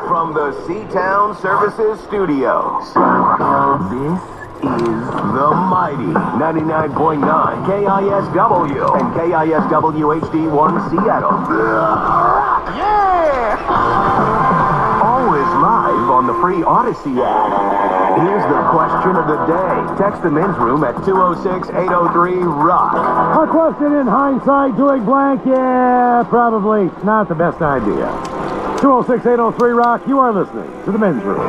from the Seatown Services Studios. This is the mighty 99.9 KISW and KISW HD1 Seattle. Yeah! Always live on the free Odyssey app. Here's the question of the day. Text the men's room at 206-803-ROCK. A question in hindsight, doing blank, yeah, probably not the best idea. 206-803-ROCK, you are listening to the men's room.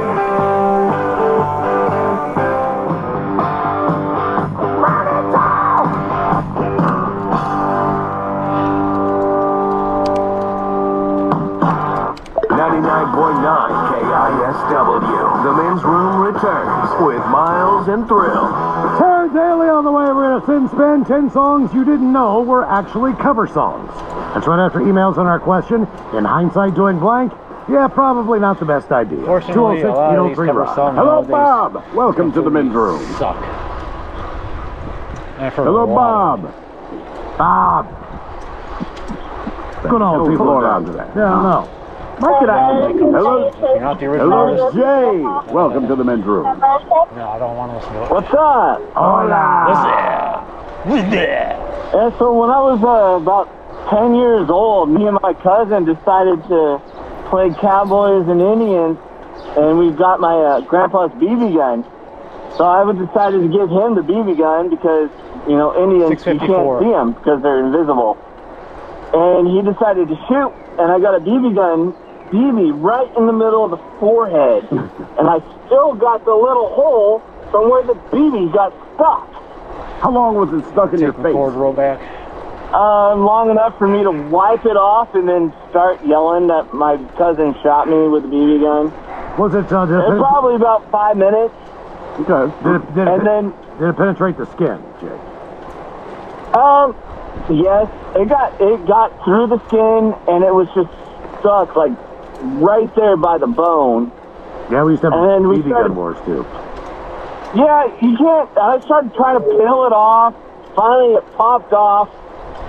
99.9 KISW. The men's room returns with Miles and Thrill. Terrence Daly on the way. We're going to sin spin 10 songs you didn't know were actually cover songs. That's right after emails on our question. In hindsight, doing blank? Yeah, probably not the best idea. Fortunately, a lot of these cover songs Hello, nowadays Bob. Welcome to the men's room. Suck. Hello, Bob. Bob. Good old people around today. Yeah, no. Hello, hello, Jay. Welcome to the men's room. No, I don't want to listen to it. What's up? Hola. What's that? Yeah, so when I was about 10 years old, me and my cousin decided to play cowboys and Indians, and we got my grandpa's BB gun. So I decided to give him the BB gun because, you know, Indians, you can't see them because they're invisible. And he decided to shoot, and I got a BB gun right in the middle of the forehead. And I still got the little hole from where the BB got stuck. How long was it stuck in your face? McCord rollback. Long enough for me to wipe it off and then start yelling that my cousin shot me with a BB gun. Was it? It's probably about 5 minutes. Okay. Did it penetrate the skin, Jake? Yes. It got through the skin, and it was just stuck like right there by the bone. Yeah, we used to have BB gun wars too. Yeah, you can't. I started trying to peel it off. Finally, it popped off,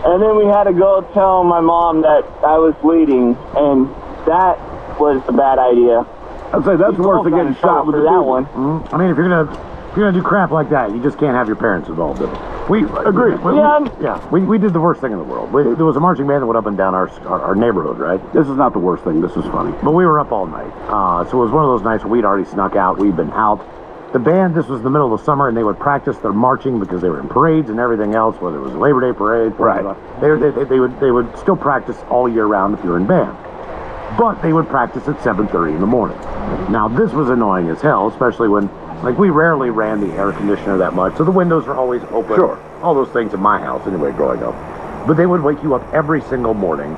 and then we had to go tell my mom that I was bleeding, and that was a bad idea. I'd say that's worse than getting shot with that one. Mm-hmm. I mean, if you're gonna do crap like that, you just can't have your parents involved in it. We agree. We did the worst thing in the world. There was a marching band that went up and down our neighborhood, right? This is not the worst thing. This is funny. But we were up all night. So it was one of those nights where we'd already snuck out. We'd been out. The band, this was the middle of the summer, and they would practice their marching because they were in parades and everything else, whether it was a Labor Day parade. Right. They would still practice all year round if you're in band. But they would practice at 7:30 in the morning. Now, this was annoying as hell, especially when, like, we rarely ran the air conditioner that much, so the windows were always open. Sure. All those things in my house, anyway, growing up. But they would wake you up every single morning,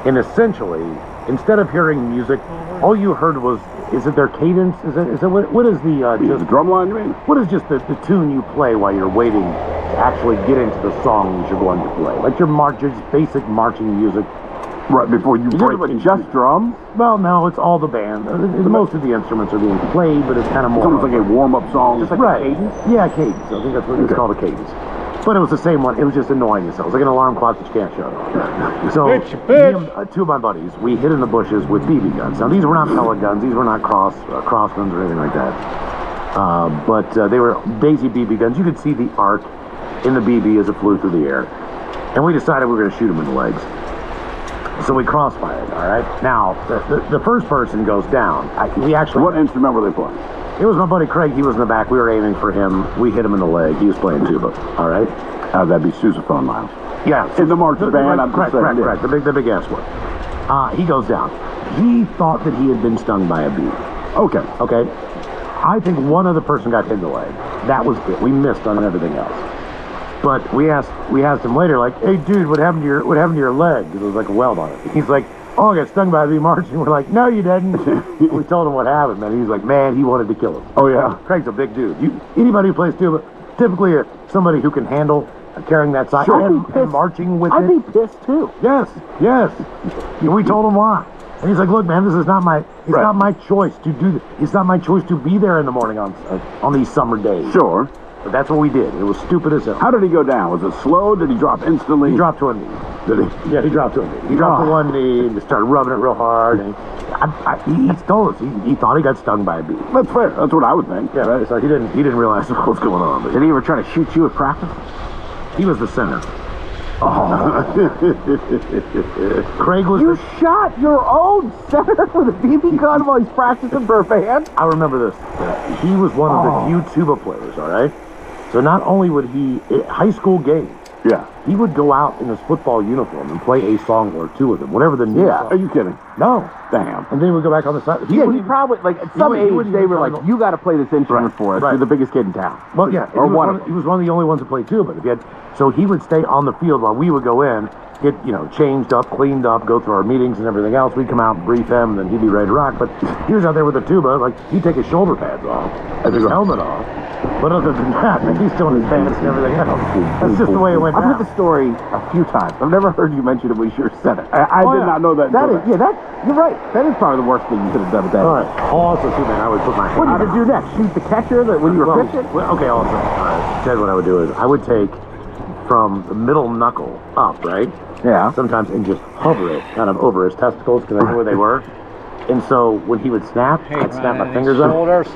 and essentially, instead of hearing music, all you heard was, is it their cadence? Is it what is the just drum line, you mean? What is just the tune you play while you're waiting to actually get into the songs you're going to play? Like your basic marching music. Right before you break it. Just drums? Well, no, it's all the band. Most of the instruments are being played, but it's kind of more... It's almost like a warm-up song. Just like a cadence? Yeah, cadence. I think that's what it's called, a cadence. But it was the same one. It was just annoying as hell. It was like an alarm clock that you can't shut off. So, two of my buddies, we hid in the bushes with BB guns. Now, these were not pellet guns. These were not crossguns or anything like that. But they were Daisy BB guns. You could see the arc in the BB as it flew through the air. And we decided we were going to shoot them in the legs. So we crossfired, all right? Now, the first person goes down. What instrument were they playing? It was my buddy Craig. He was in the back. We were aiming for him. We hit him in the leg. He was playing tuba, all right? That'd be sousaphone, Miles. Yeah. In the marching band, correct. The big ass one. He goes down. He thought that he had been stung by a bee. Okay. I think one other person got hit in the leg. That was it. We missed on everything else. But we asked him later, like, hey, dude, what happened to your leg? Because there was like a weld on it. He's like, oh, I got stung by a bee marching. We're like, no, you didn't. We told him what happened, man. He's like, man, he wanted to kill us. Oh, yeah. Craig's a big dude. Anybody who plays tuba, typically somebody who can handle carrying that size and marching with it. I'd be pissed, too. Yes. We told him why. And he's like, look, man, this is not my, not my choice to do this. It's not my choice to be there in the morning on these summer days. Sure. But that's what we did. It was stupid as hell. How did he go down? Was it slow? Did he drop instantly? He dropped to a knee. Did he? Yeah, he dropped to a knee. He dropped to one knee and just started rubbing it real hard. And He told us he thought he got stung by a bee. That's fair. That's what I would think. Yeah, right? So he didn't realize what was going on. But Did he ever try to shoot you at practice? he was the center. Oh. Craig was. You shot your own center with a BB gun while he's practicing for a band? I remember this. He was one of the few tuba players. All right. So not only would he high school games. Yeah. He would go out in his football uniform and play a song or two with them, whatever the new song. Are you kidding? No. Damn. And then he would go back on the side. He probably, like, at some age, they were like, you got to play this instrument for us. Right. You're the biggest kid in town. Well, yeah. Or he was one of the only ones to play tuba. So he would stay on the field while we would go in, get, changed up, cleaned up, go through our meetings and everything else. We'd come out and brief him, and then he'd be ready to rock. But he was out there with the tuba, like, he'd take his shoulder pads off, and his helmet off. But other than that, he's still in his pants and everything else. That's just the way it went down. I've heard the story a few times. I've never heard you mention it when you said it. I did not know that. You're right. That is probably the worst thing you could have done with that. All right. Also, too, man, I would put my hand. What did you do next? Shoot the catcher when you were pitching? Okay, also, Ted, what I would do is I would take from the middle knuckle up, right? Yeah. Sometimes, and just hover it kind of over his testicles because I knew where they were. And so when he would snap, I'd snap my fingers up. Shoulders.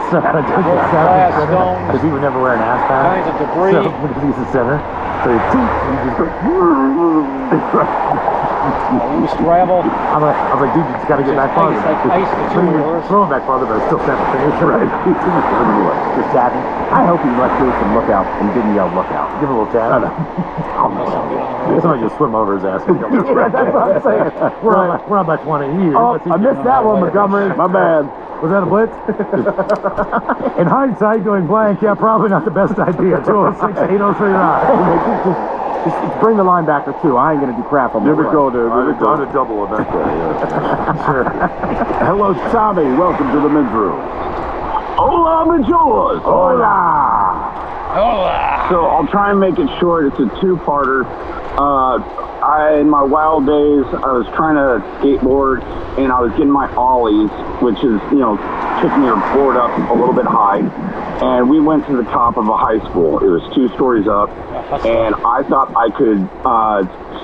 So I took Glass that stones. because he would never wear an ass pad. Kinds of debris. So because he's the center. So he'd teeth, and he'd just go. Loose gravel. I was like, dude, you just got to get back farther. Like ice to So he would two-wheelers. throw it back farther, but I still snap my fingers. Right. Just tapping. I hope he let loose and look out and didn't yell look out. Give him a little tap. I know. Somebody just swim over his ass. Yeah, that's what I'm saying. We're on by 20 years. Oh, I missed that one, Montgomery. My bad. Was that a blitz? In hindsight, doing blank, yeah, probably not the best idea. 206-803 rock. Just bring the linebacker, too. I ain't going to do crap on the Here we go, dude. Here we go. On a double event there, yeah. Sure. Hello, Tommy. Welcome to the men's room. Hola, Majolas. Hola. Hola. So I'll try and make it short. It's a two-parter. In my wild days, I was trying to skateboard, and I was getting my ollies, which is, kicking your board up a little bit high. And we went to the top of a high school. It was 2 stories up, and I thought I could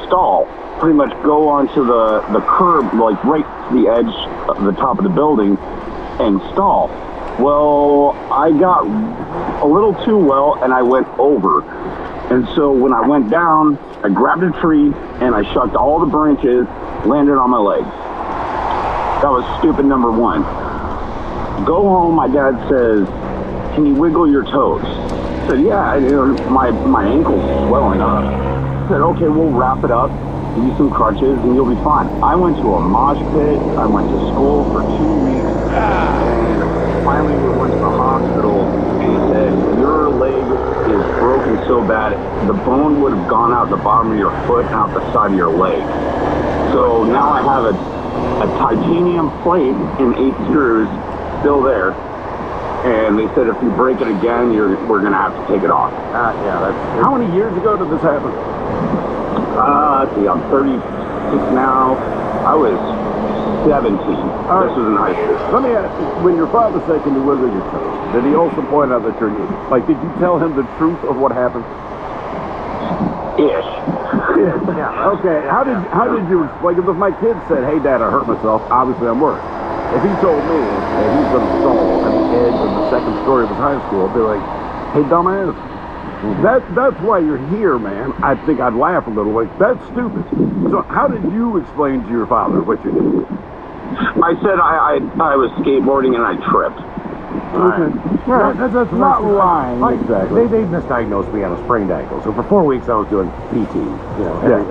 stall, pretty much go onto the curb, like right to the edge of the top of the building, and stall. Well, I got a little too well, and I went over. And so when I went down, I grabbed a tree, and I shucked all the branches, landed on my legs. That was stupid number 1. Go home, my dad says, can you wiggle your toes? I said, yeah, my ankle's swelling up. I said, okay, we'll wrap it up, give you some crutches, and you'll be fine. I went to a mosh pit, I went to school for 2 weeks, and finally we went to the hospital, and he said, your leg is broken so bad, the bone would have gone out the bottom of your foot and out the side of your leg. So now I have a titanium plate and 8 screws still there. And they said if you break it again, we're going to have to take it off. How many years ago did this happen? Let's see, I'm 36 now. I was 17. Right. This was in high school. Let me ask you, when your father said, can you wiggle your toes, did he also point out that you're new? Like, did you tell him the truth of what happened? Ish. Yeah. Okay. How did you explain? Because if my kid said, hey, Dad, I hurt myself, obviously I'm worried. If he told me that he's going to stall at the edge of the 2nd story of his high school, I'd be like, hey, dumbass, that's why you're here, man. I think I'd laugh a little. Like, that's stupid. So how did you explain to your father what you did? I said I was skateboarding and I tripped. Okay. Right. That's not lying. Exactly. They misdiagnosed me on a sprained ankle. So for 4 weeks I was doing PT,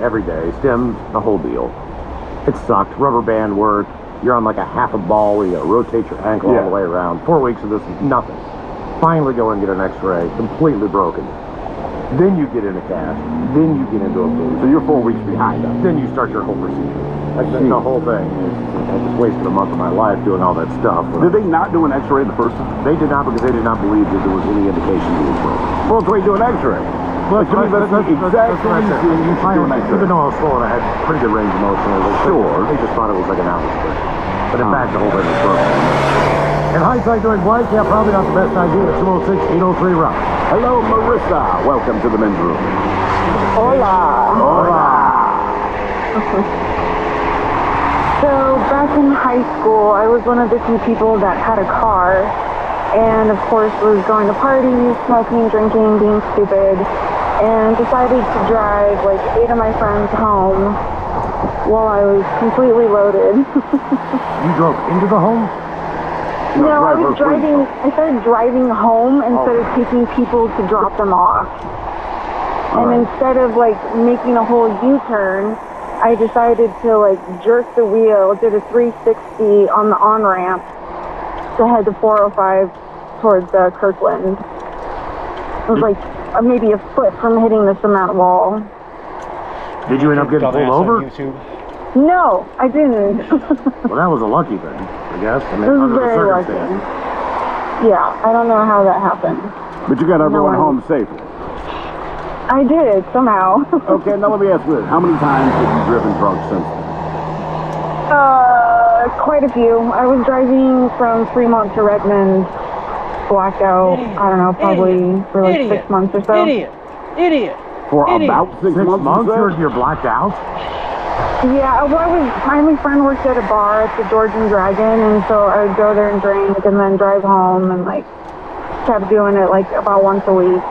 every day, stim, the whole deal. It sucked. Rubber band work. You're on like a half a ball where you gotta rotate your ankle all the way around. 4 weeks of this, nothing. Finally go and get an x-ray, completely broken. Then you get in a cast. Then you get into a boot. So you're 4 weeks behind us. Then you start your whole procedure. Like the whole thing. I just wasted a month of my life doing all that stuff. Did they not do an x-ray the first time? They did not, because they did not believe that there was any indication he was broken. Well, it's why you do an x-ray. Well, to me, that's the exact reason you should do an x-ray. Even though I was swollen, I had pretty good range of motion. They just thought it was like an outlet split. But in fact, the whole thing was broken. In hindsight, doing blank, yeah, probably not the best idea. 206-803 rock. Hello, Marissa. Welcome to the men's room. Hola. Hola. So back in high school, I was one of the few people that had a car, and of course was going to parties, smoking, drinking, being stupid, and decided to drive like 8 of my friends home while I was completely loaded. You drove into the home? No, I was driving. I started driving home instead of taking people to drop them off. And instead of like making a whole U-turn, I decided to like jerk the wheel, did a 360 on the on-ramp to head to 405 towards Kirkland. It was like maybe a foot from hitting the cement wall. Did you end up getting pulled over? No, I didn't. Well, that was a lucky thing, I guess. I mean, It was under the very lucky. circumstances. Yeah, I don't know how that happened. But you got everyone home safely. I did, somehow. Okay, now let me ask you this. How many times have you driven drunk since then? Quite a few. I was driving from Fremont to Redmond, blacked out, I don't know, probably for like 6 months or so. Idiot. For about 6 months? You're blacked out? Yeah, well, my friend worked at a bar at the George and Dragon, and so I would go there and drink and then drive home and like kept doing it like about once a week.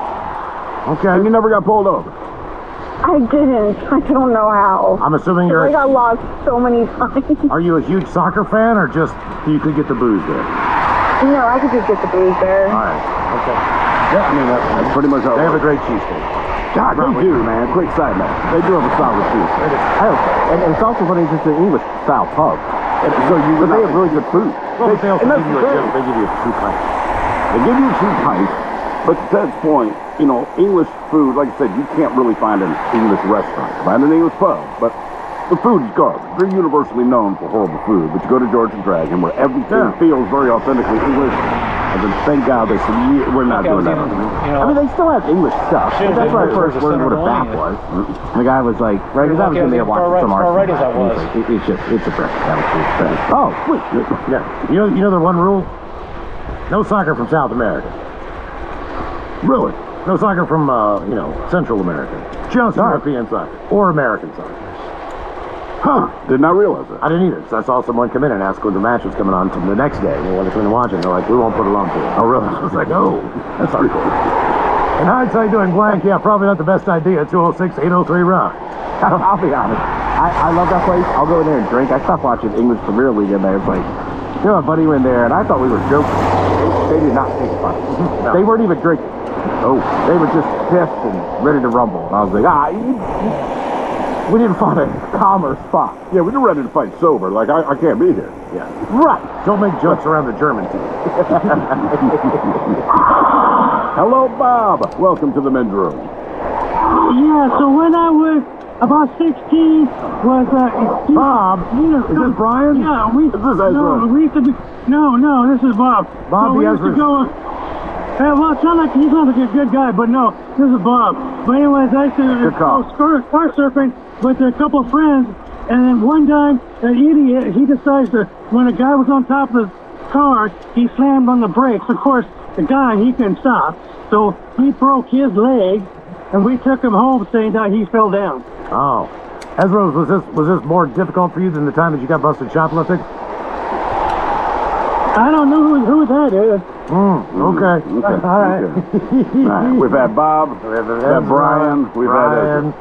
Okay. And you never got pulled over? I didn't. I don't know how. I'm assuming I got lost so many times. Are you a huge soccer fan, or just you could get the booze there? No, I could just get the booze there. All right. Okay. Yeah, I mean, that's pretty much how They it have a works. great cheesesteak. God, they do, man. Quick side note. They do have a solid cheesesteak. And it's also funny, it's an English style pub. And so you But they have really good food. Well, they also and give that's you the thing. they give you a 2 pints. They give you 2 pints, but to Ted's point, you know, English food, like I said, you can't really find an English restaurant. Find an English pub, but the food's garbage. They're universally known for horrible food, but you go to George and Dragon, where everything feels very authentically English, and then thank God they said, we're not doing that. I mean, they still have English stuff. But that's when I first learned what a bap was. And the guy was like, right, because I was in there watching some art. It's just, it's a breakfast. Oh, sweet. Yeah. You know the one rule? No soccer from South America. Really? No soccer from, Central America. Just European soccer. Or American soccer. Huh. Did not realize that. I didn't either. So I saw someone come in and ask when the match was coming on to the next day. When they came in to watch it, they're like, we won't put it on for you. Oh, really? I was like, oh, that's pretty cool. In hindsight, doing blank, yeah, probably not the best idea. 206-803-ROCK. I'll be honest. I love that place. I'll go in there and drink. I stopped watching English Premier League in there. It's like, my buddy went there, and I thought we were joking. They did not take it fun. No. They weren't even drinking. Oh, they were just pissed and ready to rumble. And I was like, we didn't find a calmer spot. Yeah, we were ready to fight sober. Like, I can't be here. Yeah. Right. Don't make jokes around the German team. Hello, Bob. Welcome to the men's room. Yeah, so when I was about 16, was Bob? Is this Brian? Yeah, Is this Ezra? we used to be. No, this is Bob. Bob so we the used to Ezra. go. Well, he's not like a good guy, but no, this is Bob. But anyways, I used to call. go car surfing with a couple of friends, and then one time, an idiot, he decides to, when a guy was on top of the car, he slammed on the brakes. Of course, the guy, he couldn't stop, so he broke his leg, and we took him home saying that he fell down. Oh. Ezra, was this more difficult for you than the time that you got busted shoplifting? I don't know who that is. Okay. Okay. All right. Right. We've had Bob. We've had Brian. We've had Ezra.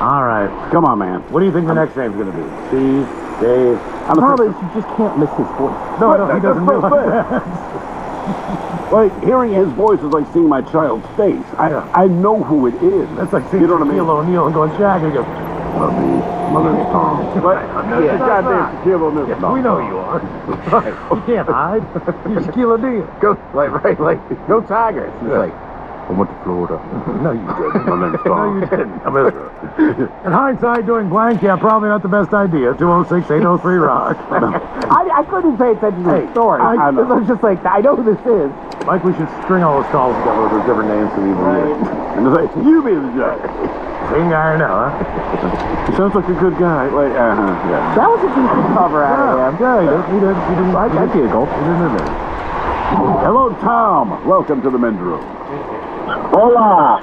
All right. Come on, man. What do you think the next name's going to be? Steve, Dave. Probably you just can't miss his voice. No, he doesn't That's realize so that. Like, hearing his voice is like seeing my child's face. I know who it is. That's like seeing You know what I mean? Shaquille O'Neal and going, Shaq, and he goes, Love me, mother's Tom. But, yeah, goddamn Shaquille O'Neal. yeah, we know who you are. Right. You can't hide. You're Shaquille O'Neal. Go, go Tigers. It's like, I went to Florida. No, you didn't. My name's No, Tom. you didn't. I'm Ezra. In hindsight, doing blank, yeah, probably not the best idea. 206-803-ROCK. I couldn't pay attention to the story. I know. I was just like, I know who this is. Mike, we should string all those calls together with those different names so we can And it's like, you be the judge. Same guy or no, huh? He sounds like a good guy. Like, yeah. That was a decent cover out of him. Yeah, he did. I giggled. He didn't admit it. Hello, Tom. Welcome to the men's room. Hola.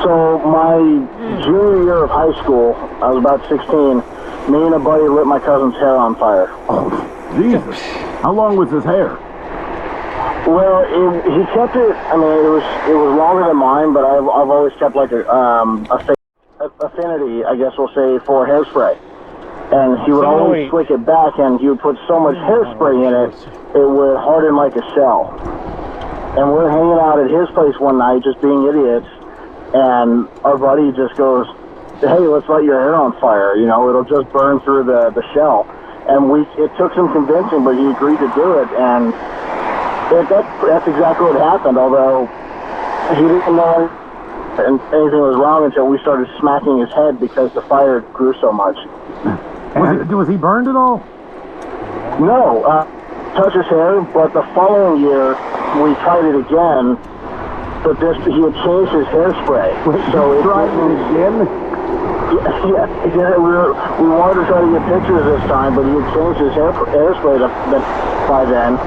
So my junior year of high school, I was about 16. Me and a buddy lit my cousin's hair on fire. Oh, Jesus. How long was his hair? Well, he kept it. I mean, it was longer than mine, but I've always kept like a affinity, I guess we'll say, for hairspray. And he would always slick it back, and he would put so much hairspray in it, it would harden like a shell. And we're hanging out at his place one night, just being idiots, and our buddy just goes, "Hey, let's light your hair on fire. You know, it'll just burn through the shell." And it took some convincing, but he agreed to do it, and that's exactly what happened. Although he didn't know anything was wrong until we started smacking his head because the fire grew so much. Was he burned at all? No, touch his hair, but the following year we tried it again, but he had changed his hairspray. So it tried it again? Yeah, we wanted to try to get pictures this time, but he had changed his hairspray by then,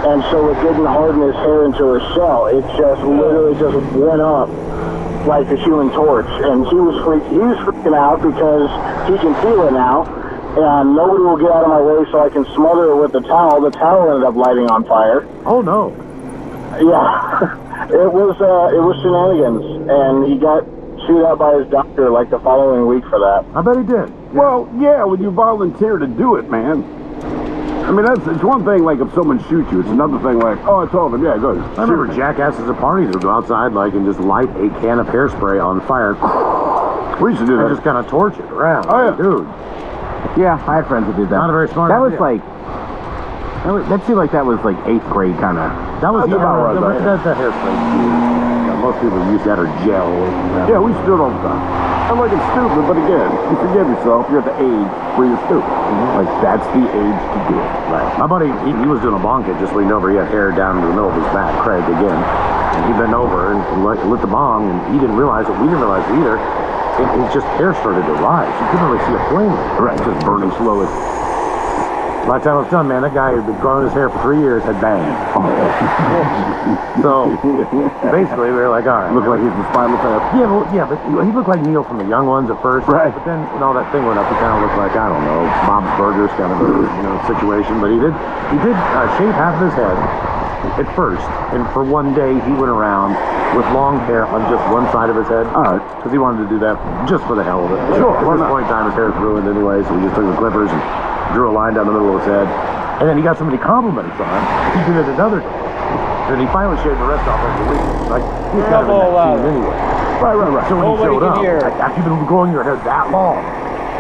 and so it didn't harden his hair into a shell. It just literally just went up like a human torch, and he was freaking out because he can feel it now, and nobody will get out of my way so I can smother it with the towel. The towel ended up lighting on fire. Oh no! Yeah, it was shenanigans, and he got chewed out by his doctor like the following week for that. I bet he did. Well, yeah, when you volunteer to do it, man. I mean, it's one thing, like, if someone shoots you. It's another thing, like, oh, I told him, yeah, go ahead. I remember jackasses at parties would go outside, like, and just light a can of hairspray on fire. We used to do that. And just kind of torch it around. Oh, yeah. Dude. Yeah, I had friends that did that. Not a very smart That idea. was like... That seemed like that was like 8th grade kind of... That was about right. That's the hairspray. Most people use that or gel. Yeah, we used to do it all the time. I'm like, it's stupid, but again, you forgive yourself. You're at the age where you're stupid. Like, that's the age to do it. Right. My buddy, he was doing a bonk hit, just leaned over. He had hair down in the middle of his back, Craig again. And he bent over and lit the bong, and he didn't realize it. We didn't realize it either. It just hair started to rise. You couldn't really see a flame. Right, just burning slowly. By the time it was done, man, that guy who had been growing his hair for 3 years had bangs. So, basically, we were like, all right. Looked like he's the Spinal Tap. Yeah, but he looked like Neil from the Young Ones at first. Right. But then, when all that thing went up, he kind of looked like, I don't know, Bob's Burgers kind of a situation. But he did shave half of his head at first. And for one day, he went around with long hair on just one side of his head. All right. Because he wanted to do that just for the hell of it. Sure. At this point in time, his hair was ruined anyway, so he just took the clippers and drew a line down the middle of his head. And then he got somebody complimenting on him. He did it another day. And he finally shaved the rest off over the weekend. Like, he's kind of in that scene anyway. Right. So when he showed up, after you've been growing your hair that long,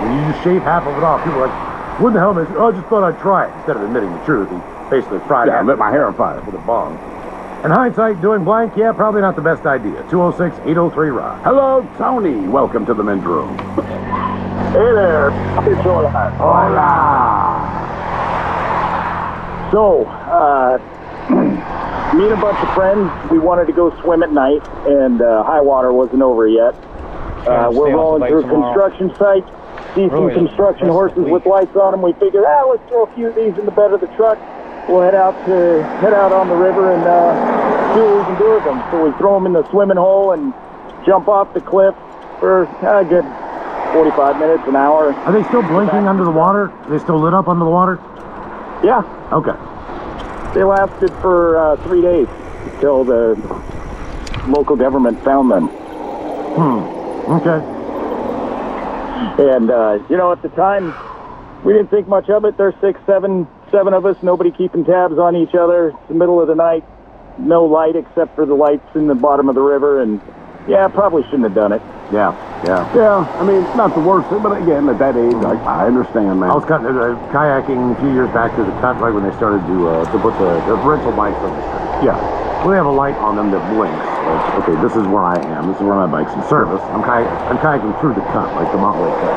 when you just shave half of it off, people are like, what the hell, man? Oh, I just thought I'd try it. Instead of admitting the truth, he basically fried it. Yeah, lit my hair on fire. With a bong. In hindsight, doing blank, yeah, probably not the best idea. 206-803-ROCK. Hello, Tony. Welcome to the men's room. Hey there, it's Hola. So, me and a bunch of friends, we wanted to go swim at night, and high water wasn't over yet. We're rolling through a construction site, see some construction horses with lights on them. We figured, let's throw a few of these in the bed of the truck. We'll head out on the river and see what we can do with them. So we throw them in the swimming hole and jump off the cliff for a good 45 minutes, an hour. Are they still blinking under the water? Are they still lit up under the water? Yeah. Okay. They lasted for 3 days until the local government found them. Okay. And, at the time, we didn't think much of it. There's seven of us, nobody keeping tabs on each other. It's the middle of the night, no light except for the lights in the bottom of the river, and probably shouldn't have done it. Yeah. I mean, it's not the worst thing, but again, at that age, I understand, man. I was kayaking a few years back to the cut right when they started to put the rental bikes on the street. Yeah. Well, they have a light on them that blinks. Like, okay, this is where I am. This is where my bike's in service. I'm kayaking through the cut, like the Motley Cut.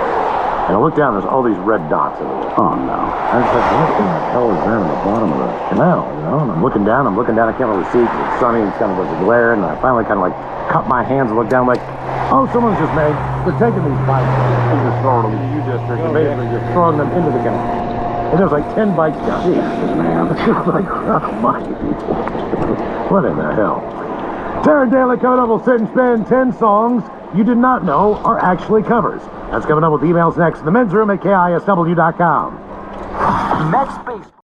And I look down, there's all these red dots everywhere. Oh, no. I was like, what the hell is that in the bottom of the canal, And I'm looking down, I can't really see. It's sunny, it's kind of like a glare, and I finally kind of like cup my hands and look down, like, oh, someone's just they're taking these bikes and just throwing them in the U district and basically just throwing them into the canal. And there's like 10 bikes down. Jesus, man. It's just like, oh my. What in the hell? Tara Daly coming up. We'll sit and spin 10 songs you did not know are actually covers. That's coming up with emails next in the men's room at KISW.com. Next space.